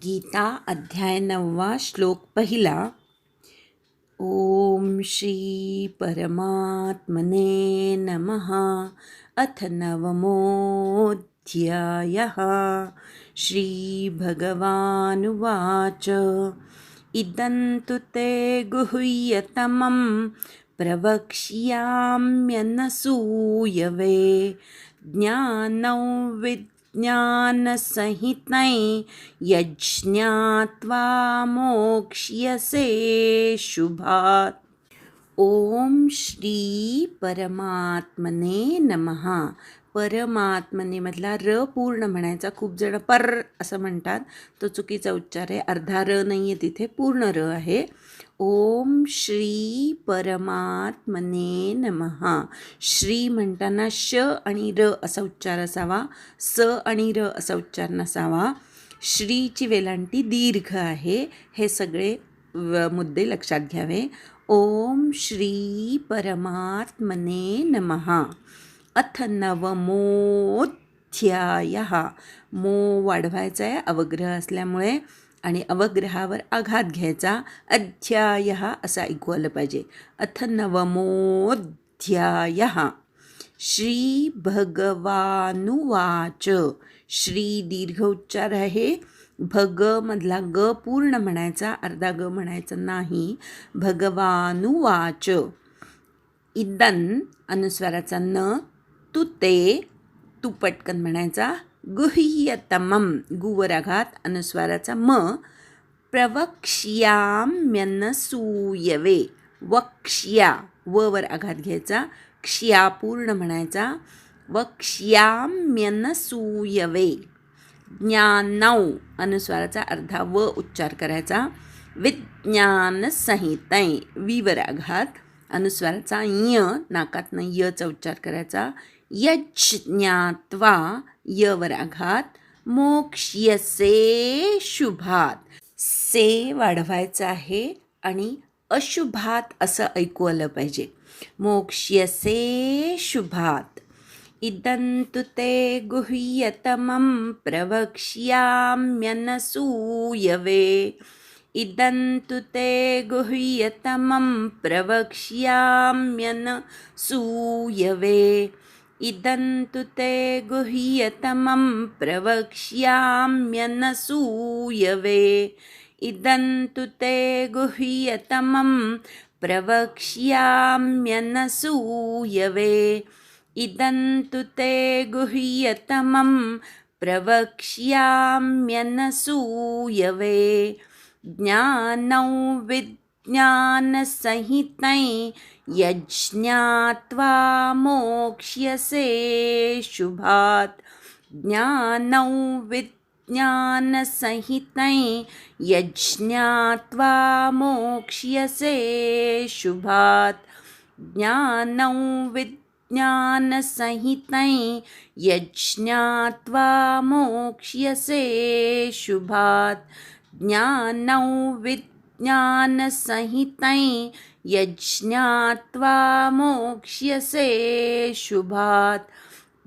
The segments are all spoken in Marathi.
गीता अध्याय 9 श्लोक पहिला. ओम श्री परमात्मने नमः. अथ नवमोऽध्यायः. श्री भगवानुवाच. इदं तु ते गुह्यतमं प्रवक्ष्याम्यनसूयवे. ज्ञानौ विज्ञानसहितं यज्ञात्वा मोक्ष्यसे शुभात्. ओम श्री परमात्मने नमः. परमात्मने मधला र पूर्ण म्हणायचा. खूप जण पर असं म्हणतात, तो चुकीचा उच्चार आहे. अर्धा र नाही आहे तिथे, पूर्ण र आहे. ओम श्री परमात्मने नमः. श्री म्हणताना श आणि र असा उच्चार असावा, स आणि र असा उच्चार नसावा. श्रीची वेलांटी दीर्घ आहे. हे सगळे मुद्दे लक्षात घ्यावे. ओम श्री परमात्मने नमः. अथ नवमोऽध्यायः. मो वाढवायचा आहे अवग्रह असल्यामुळे आणि अवग्रहावर आघात घ्यायचा. अध्यायः असं ऐकू आलं पाहिजे. अथ नवमोऽध्यायः. श्री भगवानुवाच. श्री दीर्घ उच्चार आहे. भग मधला ग पूर्ण म्हणायचा, अर्धा ग म्हणायचा नाही. भगवानुवाच. इदं अनुस्वाराचा न, तू ते, तू पटकन म्हणायचा. गुह्यतमं गुवर आघात, अनुस्वाराचा म. प्रवक्ष्याम्यनसूयवे. वक्ष्या व वर आघात घ्यायचा. क्ष्या पूर्ण म्हणायचा. वक्ष्याम्यनसूयवे. ज्ञानौ अनुस्वाराचा अर्धा व उच्चार करायचा. विज्ञानसहितं वीवर आघात, अनुस्वाराचा य, नाकातनं यचा उच्चार करायचा. यज्ञात्वा य वर आघात. मोक्ष्यसे शुभात. से वाढवायचं आहे आणि अशुभात असं ऐकू आलं पाहिजे. मोक्ष्यसे शुभात. इदं तु ते गुह्यतमं प्रवक्ष्याम्यनसूयवे. इदं तु ते गुह्यतमं प्रवक्ष्याम्यनसूयवे. इदं तु ते गुह्यतमं प्रवक्ष्याम्यनसूयवे. इदं तु ते गुह्यतमं प्रवक्ष्याम्यनसूयवे. इदं तु ते गुह्यतमं प्रवक्ष्याम्यनसूयवे. ज्ञानौ विज्ञानसहितं यज्ञात्वा मोक्ष्यसे शुभात्. ज्ञानौ विज्ञानसहितं यज्ञात्वा मोक्ष्यसे शुभात्. ज्ञानौ विज्ञानसहितं यज्ञात्वा मोक्ष्यसे शुभात्. ज्ञानौ विज्ञानसहितं यज्ञात्वा मोक्ष्यसे शुभात्.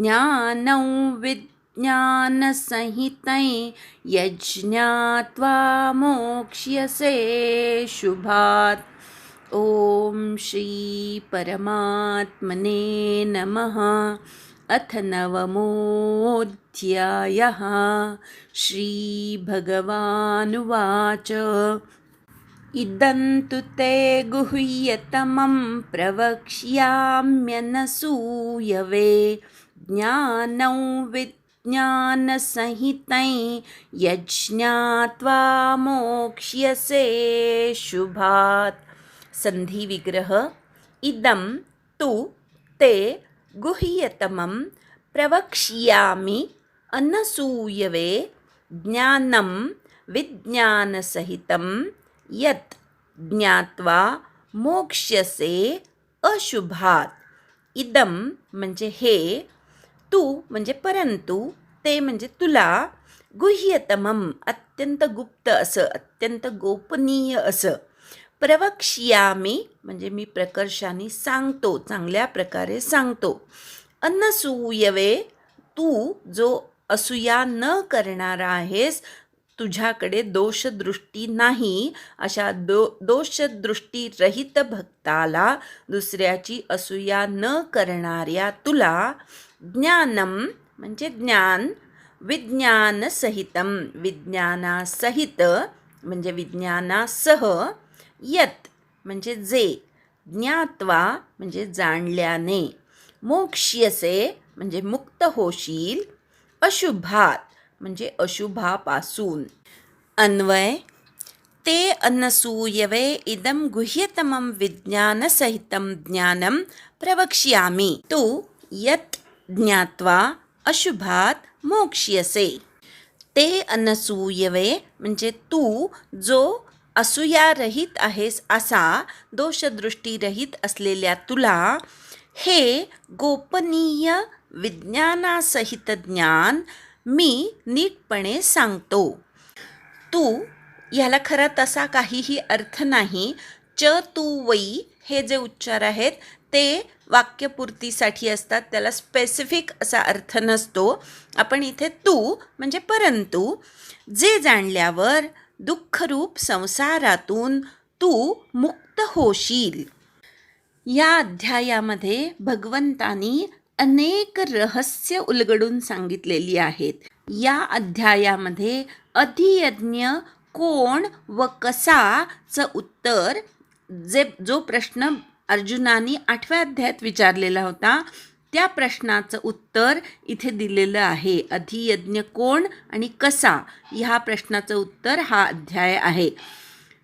ज्ञानौ विज्ञानसहितं यज्ञात्वा मोक्ष्यसे शुभात्. ओम श्री परमात्मने नमः. अथ नवमोऽध्यायः. श्री भगवानुवाच. इदं तु ते गुह्यतमं प्रवक्ष्याम्यनसूयवे. ज्ञानौ विज्ञानसहितं यज्ञात्वा मोक्ष्यसे शुभात्. संधी विग्रह. इदं तु ते गुह्यतमं प्रवक्ष्यामि अनसूयवे. ज्ञानं विज्ञानसहितं यत् ज्ञात्वा मोक्ष्यसे अशुभात्. इदं म्हणजे हे, तू म्हणजे परंतु, ते म्हणजे तुला, गुह्यतमं अत्यंत गुप्त असं, अत्यंत गोपनीय असं. प्रवक्ष्यामि म्हणजे मी प्रकर्षाने सांगतो, चांगल्या प्रकारे सांगतो. अनसूयवे तू जो असूया न करणारा आहेस, तुझ्याकडे दोषदृष्टी नाही अशा दोषदृष्टीरहित भक्ताला दुसऱ्याची असूया न करणाऱ्या तुला ज्ञानम म्हणजे ज्ञान, विज्ञानसहितम विज्ञानासहित म्हणजे विज्ञानासह, यत म्हणजे जे, ज्ञात्वा म्हणजे जाणल्याने, मोक्ष्यसे म्हणजे मुक्त होशील, अशुभात म्हणजे अशुभापासून. अन्वय ते अनसूयवे इदं गुह्यतमं विज्ञानसहितं ज्ञानं प्रवक्ष्यामि तु यत् ज्ञात्वा अशुभात मोक्ष्यसे. ते अनसूयवे म्हणजे तू जो असूयारहित आहेस असा दोषदृष्टीरहित असलेल्या तुला हे गोपनीय विज्ञानासहित ज्ञान मी नीटपणे सांगतो. तू ह्याला खरा तसा काहीही अर्थ नाही. च तू वै हे जे उच्चार आहेत ते वाक्यपूर्तीसाठी असतात, त्याला स्पेसिफिक असा अर्थ नसतो. आपण इथे तू म्हणजे परंतु जे जाणल्यावर दुःखरूप संसारातून तू मुक्त होशील. या अध्यायामध्ये भगवंतानी अनेक रहस्य उलगडून सांगितलेली आहेत. या अध्यायामध्ये अधियज्ञ कोण व कसाचं उत्तर, जो प्रश्न अर्जुनानी 8व्या अध्यायात विचारलेला होता त्या प्रश्नाचं उत्तर इथे दिलेलं आहे. अधियज्ञ कोण आणि कसा ह्या प्रश्नाचं उत्तर हा अध्याय आहे.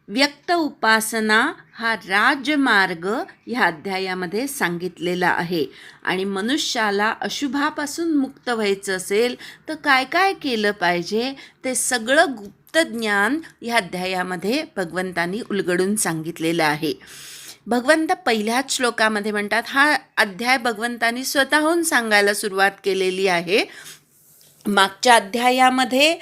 व्यक्त उपासना हा राजमार्ग ह्या अध्यायामध्ये सांगितलेला आहे. आणि मनुष्याला अशुभापासून मुक्त व्हायचं असेल तर काय काय केलं पाहिजे ते सगळं गुप्त ज्ञान ह्या अध्यायामध्ये भगवंतांनी उलगडून सांगितलेलं आहे. भगवंत पहिल्याच श्लोकामध्ये म्हणतात, हा अध्याय भगवंतांनी स्वतःहून सांगायला सुरुवात केलेली आहे. मागच्या अध्यायामध्ये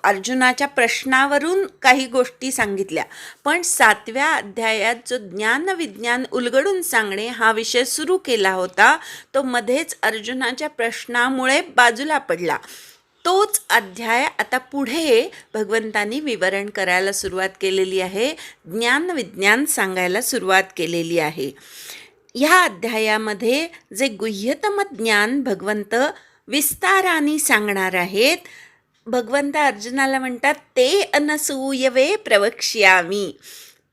अर्जुनाच्या प्रश्नावरून काही गोष्टी सांगितल्या, पण 7व्या अध्यायात जो ज्ञान विज्ञान उलगडून सांगणे हा विषय सुरू केला होता तो मध्येच अर्जुनाच्या प्रश्नामुळे बाजूला पडला. तोच अध्याय आता पुढे भगवंतांनी विवरण करायला सुरुवात केलेली आहे, ज्ञान विज्ञान सांगायला सुरुवात केलेली आहे. ह्या अध्यायामध्ये जे गुह्यतम ज्ञान भगवंत विस्ताराने सांगणार आहेत, भगवंत अर्जुनाला म्हणतात ते अनसूयवे प्रवक्ष्यामी.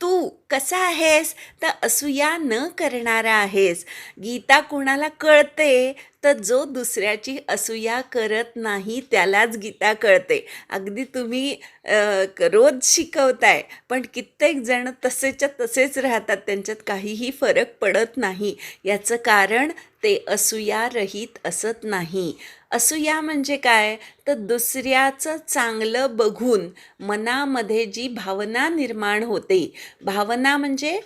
तू कसा आहेस तर असूया न करणारा आहेस. गीता कोणाला कळते तर जो दुसऱ्याची असूया करत नाही त्यालाच गीता कळते. अगदी तुम्ही रोज शिकवताय पण कित्येक जण तसेच्या तसेच राहतात, त्यांच्यात काहीही फरक पडत नाही. याचं कारण ते असूयारहित असत नाही. असूया म्हणजे काय तर दुसऱ्याचं चांगलं बघून मनामध्ये जी भावना निर्माण होते, भावना म्हणजे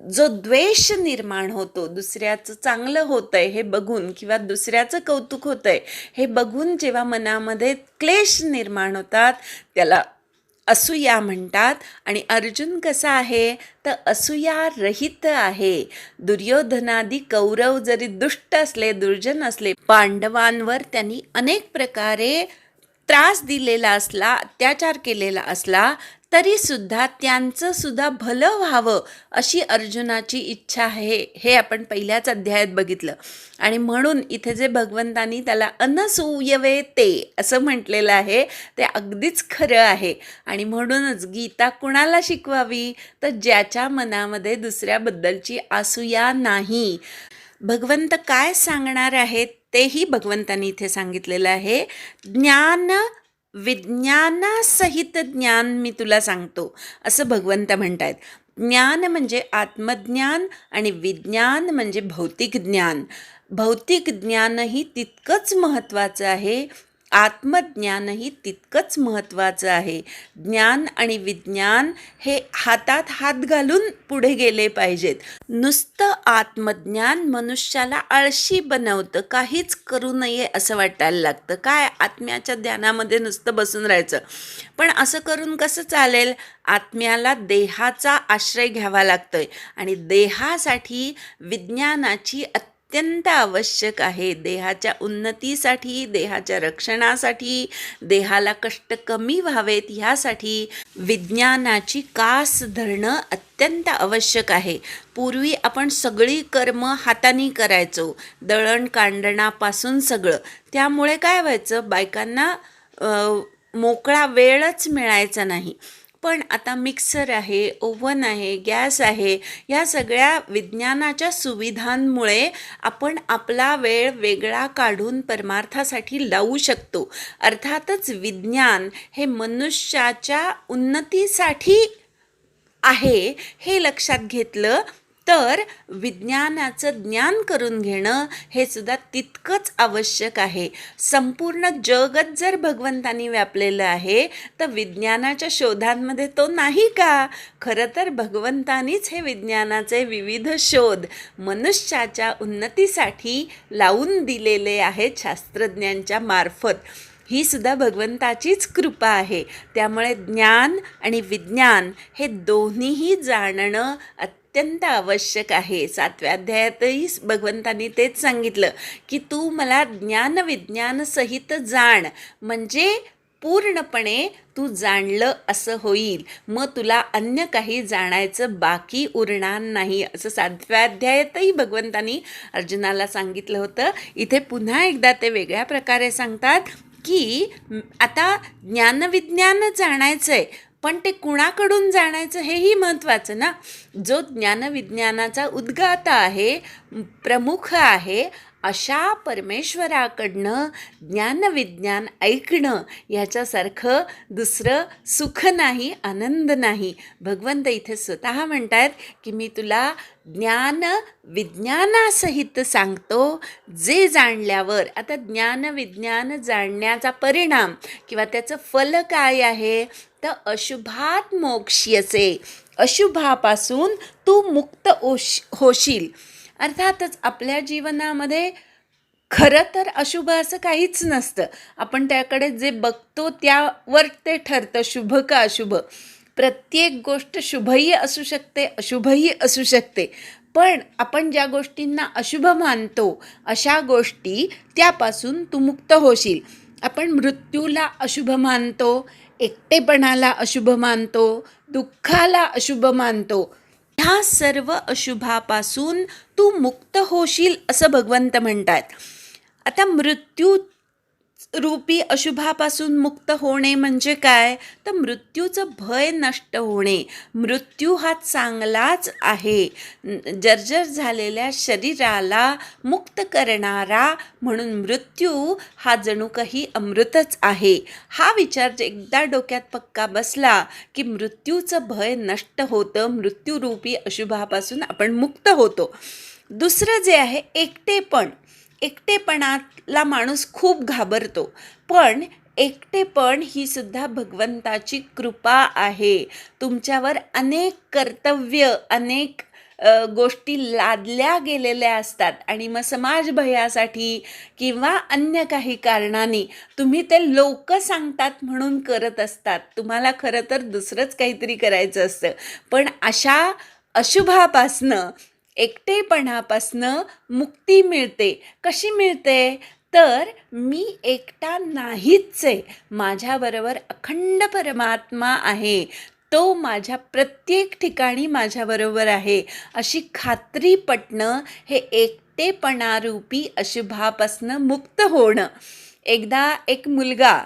जो द्वेष निर्माण होतो, दुसऱ्याचं चांगलं होतं आहे हे बघून किंवा दुसऱ्याचं कौतुक होतं आहे हे बघून जेव्हा मनामध्ये क्लेश निर्माण होतात त्याला असूया म्हणतात. आणि अर्जुन कसा आहे तर असूया रहित आहे. दुर्योधनादी कौरव जरी दुष्ट असले, दुर्जन असले, पांडवांवर त्यांनी अनेक प्रकारे त्रास दिलेला असला, अत्याचार केलेला असला, तरीसुद्धा त्यांचं सुद्धा भलं व्हावं अशी अर्जुनाची इच्छा आहे. हे आपण पहिल्याच अध्यायात बघितलं. आणि म्हणून इथे जे भगवंतांनी त्याला अनसूयवे ते असं म्हटलेलं आहे ते अगदीच खरं आहे. आणि म्हणूनच गीता कुणाला शिकवावी तर ज्याच्या मनामध्ये दुसऱ्याबद्दलची असूया नाही. भगवंत काय सांगणार आहेत तेही भगवंतांनी इथे सांगितलेलं आहे. ज्ञान विज्ञानासहित ज्ञान मी तुला सांगतो असं भगवंत म्हणतायत. ज्ञान म्हणजे आत्मज्ञान आणि विज्ञान म्हणजे भौतिक ज्ञान. भौतिक ज्ञानही तितकंच महत्त्वाचं आहे, आत्मज्ञानही तितकंच महत्त्वाचं आहे. ज्ञान आणि विज्ञान हे हातात हात घालून पुढे गेले पाहिजेत. नुसतं आत्मज्ञान मनुष्याला आळशी बनवतं, काहीच करू नये असं वाटायला लागतं. काय आत्म्याच्या ध्यानामध्ये नुसतं बसून राहायचं. पण असं करून कसं चालेल, आत्म्याला देहाचा आश्रय घ्यावा लागतोय आणि देहासाठी विज्ञानाची अत्यंत आवश्यक आहे. देहाच्या उन्नतीसाठी, देहाच्या रक्षणासाठी, देहाला कष्ट कमी व्हावेत ह्यासाठी विज्ञानाची कास धरणं अत्यंत आवश्यक आहे. पूर्वी आपण सगळी कर्म हाताने करायचो, दळण कांडणापासून सगळं. त्यामुळे काय व्हायचं, बायकांना मोकळा वेळच मिळायचा नाही. पण आता मिक्सर आहे, ओव्हन आहे, गॅस आहे, या सगळ्या विज्ञानाच्या सुविधांमुळे आपण आपला वेळ वेगळा काढून परमार्थासाठी लावू शकतो. अर्थातच विज्ञान हे मनुष्याच्या उन्नतीसाठी आहे हे लक्षात घेतलं तर विज्ञानाचं ज्ञान करून घेणं हे सुद्धा तितकंच आवश्यक आहे. संपूर्ण जगत जर भगवंतानी व्यापलेलं आहे तर विज्ञानाच्या शोधांमध्ये तो नाही का? खरं तर भगवंतानीच हे विज्ञानाचे विविध शोध मनुष्याच्या उन्नतीसाठी लावून दिलेले आहेत शास्त्रज्ञांच्या मार्फत. ही सुद्धा भगवंताचीच कृपा आहे. त्यामुळे ज्ञान आणि विज्ञान हे दोन्हीही जाणणं अत्यंत आवश्यक आहे. 7व्या अध्यायातही भगवंतांनी तेच सांगितलं की तू मला ज्ञान विज्ञान सहित जाण, म्हणजे पूर्णपणे तू जाणलं असं होईल, मग तुला अन्य काही जाणायचं बाकी उरणार नाही, असं 7व्या अध्यायातही भगवंतांनी अर्जुनाला सांगितलं होतं. इथे पुन्हा एकदा ते वेगळ्या प्रकारे सांगतात की आता ज्ञानविज्ञान जाणायचं आहे, पण ते कुणाकडून जाणायचं हेही महत्त्वाचं ना. जो ज्ञानविज्ञानाचा उद्गाता आहे, प्रमुख आहे, अशा परमेश्वराकडनं ज्ञानविज्ञान ऐकणं याच्यासारखं दुसरं सुख नाही, आनंद नाही. भगवंत इथे स्वतः म्हणतात की मी तुला ज्ञान विज्ञानासहित सांगतो, जे जाणल्यावर आता ज्ञान विज्ञान जाणण्याचा परिणाम किंवा त्याचं फल काय आहे तर अशुभात मोक्ष्यसे, अशुभापासून तू मुक्त होशील. अर्थातच आपल्या जीवनामध्ये खरं तर अशुभ असं काहीच नसतं. आपण त्याकडे जे बघतो त्यावर ते ठरतं शुभ का अशुभ. प्रत्येक गोष्ट शुभही असू शकते, अशुभही असू शकते. पण आपण ज्या गोष्टींना अशुभ मानतो अशा गोष्टी त्यापासून तू मुक्त होशील. आपण मृत्यूला अशुभ मानतो, एकटेपणाला अशुभ मानतो, दुःखाला अशुभ मानतो. ह्या सर्व अशुभापासून तू मुक्त होशील असं भगवंत म्हणतात. आता मृत्यू रूपी अशुभापासून मुक्त होणे म्हणजे काय तर मृत्यूचं भय नष्ट होणे. मृत्यू हा चांगलाच आहे, जर्जर झालेल्या शरीराला मुक्त करणारा, म्हणून मृत्यू हा जणू काही अमृतच आहे. हा विचार एकदा डोक्यात पक्का बसला की मृत्यूचं भय नष्ट होतं, मृत्यूरूपी अशुभापासून आपण मुक्त होतो. दुसरं जे आहे एकटेपण. एकटेपणाला माणूस खूप घाबरतो, पण एकटेपण ही सुद्धा भगवंताची कृपा आहे. तुमच्यावर अनेक कर्तव्य, अनेक गोष्टी लादल्या गेलेल्या असतात आणि मग समाजभयासाठी किंवा अन्य काही कारणाने तुम्ही ते लोक सांगतात म्हणून करत असतात. तुम्हाला खरं तर दुसरंच काहीतरी करायचं असतं. पण अशा अशुभापासनं, एकटेपणापासनं मुक्ती मिळते. कशी मिळते तर मी एकटा नाहीच आहे, माझ्याबरोबर अखंड परमात्मा आहे, तो माझ्या प्रत्येक ठिकाणी माझ्याबरोबर आहे, अशी खात्री पटणं हे एकटेपणारूपी अशुभापासनं मुक्त होणं. एकदा एक मुलगा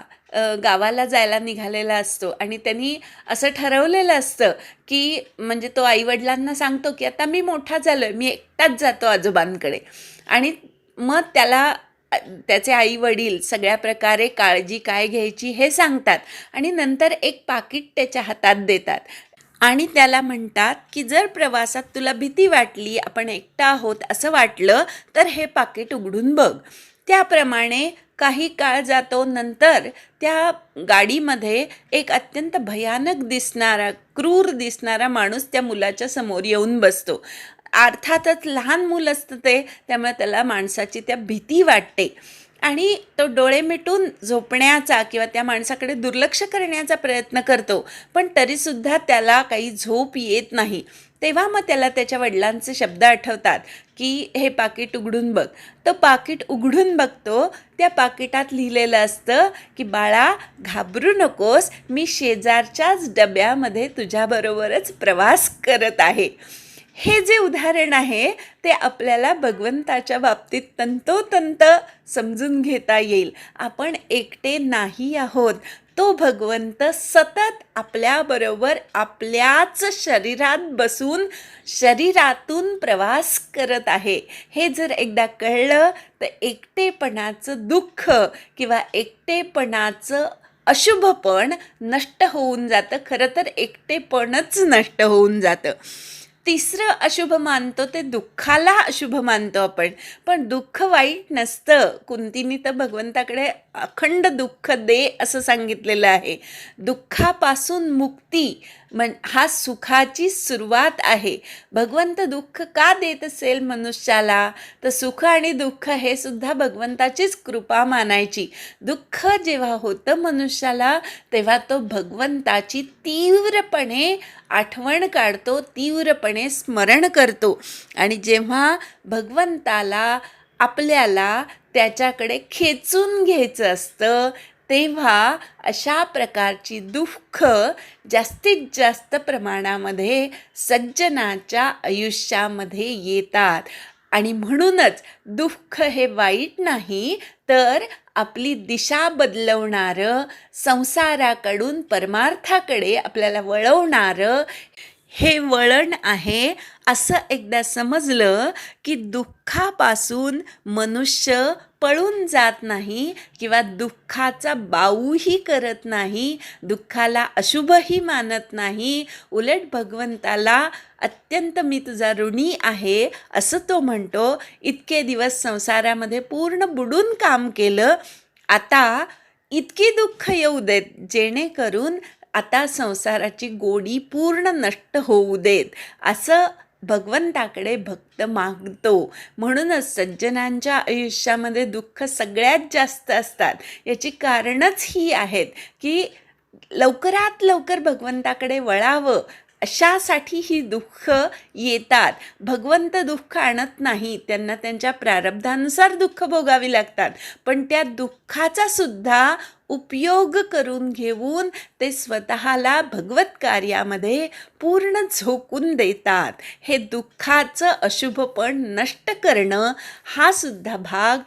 गावाला जायला निघालेला असतो आणि त्यांनी असं ठरवलेलं असतं की म्हणजे तो आईवडिलांना सांगतो की आता मी मोठा झालो आहे, मी एकटाच जातो आजोबांकडे. आणि मग त्याला त्याचे आईवडील सगळ्या प्रकारे काळजी काय घ्यायची हे सांगतात आणि नंतर एक पाकीट त्याच्या हातात देतात आणि त्याला म्हणतात की जर प्रवासात तुला भीती वाटली, आपण एकटा आहोत असं वाटलं तर हे पाकीट उघडून बघ. त्याप्रमाणे काही काळ जातो. नंतर त्या गाडीमध्ये एक अत्यंत भयानक दिसणारा, क्रूर दिसणारा माणूस त्या मुलाच्या समोर येऊन बसतो. अर्थातच लहान मूल असतं ते, त्यामुळे त्याला माणसाची त्या भीती वाटते आणि तो डोळे मिटून झोपण्याचा किंवा त्या माणसाकडे दुर्लक्ष करण्याचा प्रयत्न करतो, पण तरीसुद्धा त्याला काही झोप येत नाही. तेव्हा मग त्याला त्याच्या वडिलांचे शब्द आठवतात की हे पाकिट उघडून बघ. तो पाकिट उघडून बघतो. त्या पाकिटात लिहिलेलं असतं की बाळा घाबरू नकोस, मी शेजारच्याच डब्यामध्ये तुझ्याबरोबरच प्रवास करत आहे. हे जे उदाहरण आहे ते आपल्याला भगवंताच्या बाबतीत तंतोतंत समजून घेता येईल. आपण एकटे नाही आहोत. तो भगवंत सतत आपल्याबरोबर आपल्याच शरीरात बसून शरीरातून प्रवास करत आहे. हे जर एकदा कळलं तर एकटेपणाचं दुःख किंवा एकटेपणाचं अशुभपण नष्ट होऊन जातं. खरं तर एकटेपणच नष्ट होऊन जातं. तिसरं अशुभ मानतो ते दुःखाला अशुभ मानतो आपण. पण दुःख वाईट नसतं. कुंतीनी तर भगवंताकडे अखंड दुःख दे असं सांगितलेलं आहे. दुःखापासून मुक्ती हा सुखाची सुरुवात आहे. भगवंत दुःख का देत असेल मनुष्याला, तर सुख आणि दुःख हे सुद्धा भगवंताचीच कृपा मानायची. दुःख जेव्हा होतं मनुष्याला तेव्हा तो भगवंताची तीव्रपणे आठवण काढतो, तीव्रपणे स्मरण करतो. आणि जेव्हा भगवंताला आपल्याला त्याच्याकडे खेचून घ्यायचं असतं तेव्हा अशा प्रकारची दुःख जास्तीत जास्त प्रमाणामध्ये सज्जनाच्या आयुष्यामध्ये येतात. आणि म्हणूनच दुःख हे वाईट नाही, तर आपली दिशा बदलवणारं, संसाराकडून परमार्थाकडे आपल्याला वळवणारं हे वळण आहे. असं एकदा समजलं की दुःखापासून मनुष्य पळून जात नाही किंवा दुःखाचा बाऊही करत नाही, दुःखाला अशुभही मानत नाही. उलट भगवंताला अत्यंत मी तुझा ऋणी आहे असं तो म्हणतो. इतके दिवस संसारामध्ये पूर्ण बुडून काम केलं, आता इतकी दुःख येऊ देत जेणेकरून आता संसाराची गोडी पूर्ण नष्ट होऊ देत, असं भगवंताकडे भक्त मागतो. म्हणूनच सज्जनांच्या आयुष्यामध्ये दुःख सगळ्यात जास्त असतात. याची कारणच ही आहेत की लवकरात लवकर भगवंताकडे वळावं अशासाठी ही दुःख येतात. भगवंत दुःख आणत नाही, त्यांना त्यांच्या प्रारब्धानुसार दुःख भोगावी लागतात. पण त्या दुःखाचा सुद्धा उपयोग करून घेऊन ते स्वतःला भगवत कार्यामध्ये पूर्ण झोकून देतात. हे दुःखाचं अशुभपण नष्ट करणं हा सुद्धा भाग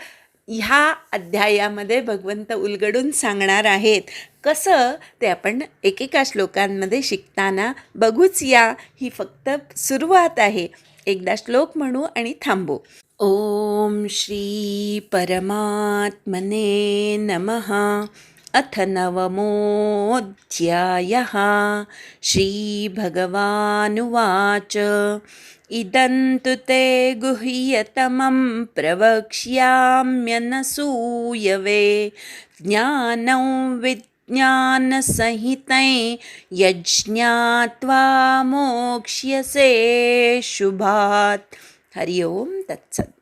ह्या अध्यायामध्ये भगवंत उलगडून सांगणार आहेत. कसं ते आपण एकेका श्लोकांमध्ये शिकताना बघूच या. ही फक्त सुरुवात आहे. एकदा श्लोक म्हणू आणि थांबू. ओम श्री परमात्मने नमः. अथ नवमोऽध्यायः. श्रीभगवानुवाच इदं तु ते गुह्यतमं प्रवक्ष्याम्यनसूयवे ज्ञानं विज्ञानसहितं यज्ञात्वा मोक्ष्यसे शुभात्. हरि ओम तत्सत्.